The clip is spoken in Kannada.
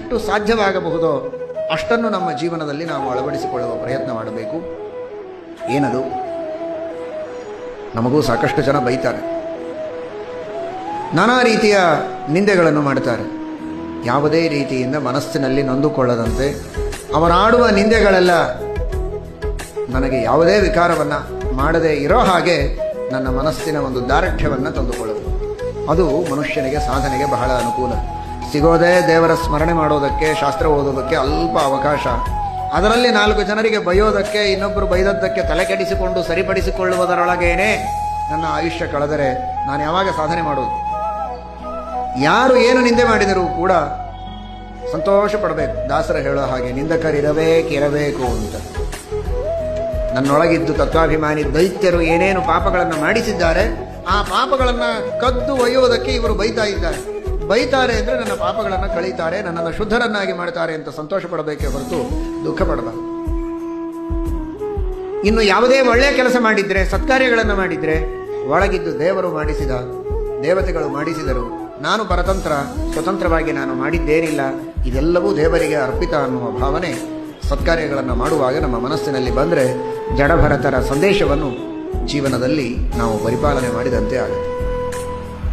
ಎಷ್ಟು ಸಾಧ್ಯವಾಗಬಹುದೋ ಅಷ್ಟನ್ನು ನಮ್ಮ ಜೀವನದಲ್ಲಿ ನಾವು ಅಳವಡಿಸಿಕೊಳ್ಳುವ ಪ್ರಯತ್ನ ಮಾಡಬೇಕು. ಏನದು? ನಮಗೂ ಸಾಕಷ್ಟು ಜನ ಬೈತಾರೆ, ನಾನಾ ರೀತಿಯ ನಿಂದೆಗಳನ್ನು ಮಾಡ್ತಾರೆ. ಯಾವುದೇ ರೀತಿಯಿಂದ ಮನಸ್ಸಿನಲ್ಲಿ ನೊಂದುಕೊಳ್ಳದಂತೆ ಅವರಾಡುವ ನಿಂದೆಗಳೆಲ್ಲ ನನಗೆ ಯಾವುದೇ ವಿಕಾರವನ್ನು ಮಾಡದೇ ಇರೋ ಹಾಗೆ ನನ್ನ ಮನಸ್ಸಿನ ಒಂದು ದಾರ್ಢ್ಯವನ್ನು ತಂದುಕೊಳ್ಳೋದು, ಅದು ಮನುಷ್ಯನಿಗೆ ಸಾಧನೆಗೆ ಬಹಳ ಅನುಕೂಲ. ಸಿಗೋದೇ ದೇವರ ಸ್ಮರಣೆ ಮಾಡೋದಕ್ಕೆ, ಶಾಸ್ತ್ರ ಓದೋದಕ್ಕೆ ಅಲ್ಪ ಅವಕಾಶ. ಅದರಲ್ಲಿ 4 ಜನರಿಗೆ ಬೈಯೋದಕ್ಕೆ, ಇನ್ನೊಬ್ಬರು ಬೈದದ್ದಕ್ಕೆ ತಲೆ ಕೆಡಿಸಿಕೊಂಡು ಸರಿಪಡಿಸಿಕೊಳ್ಳುವುದರೊಳಗೇನೆ ನನ್ನ ಆಯುಷ್ಯ ಕಳೆದರೆ ನಾನು ಯಾವಾಗ ಸಾಧನೆ ಮಾಡೋದು? ಯಾರು ಏನು ನಿಂದೆ ಮಾಡಿದರೂ ಕೂಡ ಸಂತೋಷ ಪಡಬೇಕು. ದಾಸರ ಹೇಳೋ ಹಾಗೆ ನಿಂದಕರಿರಬೇಕಿರಬೇಕು ಅಂತ. ನನ್ನೊಳಗಿದ್ದು ತತ್ವಾಭಿಮಾನಿ ದೈತ್ಯರು ಏನೇನು ಪಾಪಗಳನ್ನು ಮಾಡಿಸಿದ್ದಾರೆ, ಆ ಪಾಪಗಳನ್ನು ಕದ್ದು ಒಯ್ಯುವುದಕ್ಕೆ ಇವರು ಬೈತಾ ಇದ್ದಾರೆ. ಬೈತಾರೆ ಅಂದರೆ ನನ್ನ ಪಾಪಗಳನ್ನು ಕಳೀತಾರೆ, ನನ್ನನ್ನು ಶುದ್ಧರನ್ನಾಗಿ ಮಾಡ್ತಾರೆ ಅಂತ ಸಂತೋಷ ಪಡಬೇಕೇ ಹೊರತು ದುಃಖ ಪಡಬಾರದು. ಇನ್ನು ಯಾವುದೇ ಒಳ್ಳೆಯ ಕೆಲಸ ಮಾಡಿದ್ರೆ, ಸತ್ಕಾರ್ಯಗಳನ್ನು ಮಾಡಿದ್ರೆ, ಒಳಗಿದ್ದು ದೇವರು ಮಾಡಿಸಿದ, ದೇವತೆಗಳು ಮಾಡಿಸಿದರು, ನಾನು ಪರತಂತ್ರ, ಸ್ವತಂತ್ರವಾಗಿ ನಾನು ಮಾಡಿದ್ದೇನಿಲ್ಲ, ಇದೆಲ್ಲವೂ ದೇವರಿಗೆ ಅರ್ಪಿತ ಅನ್ನುವ ಭಾವನೆ ಸತ್ಕಾರ್ಯಗಳನ್ನು ಮಾಡುವಾಗ ನಮ್ಮ ಮನಸ್ಸಿನಲ್ಲಿ ಬಂದರೆ ಜಡಭರತರ ಸಂದೇಶವನ್ನು ಜೀವನದಲ್ಲಿ ನಾವು ಪರಿಪಾಲನೆ ಮಾಡಿದಂತೆ ಆಗುತ್ತೆ.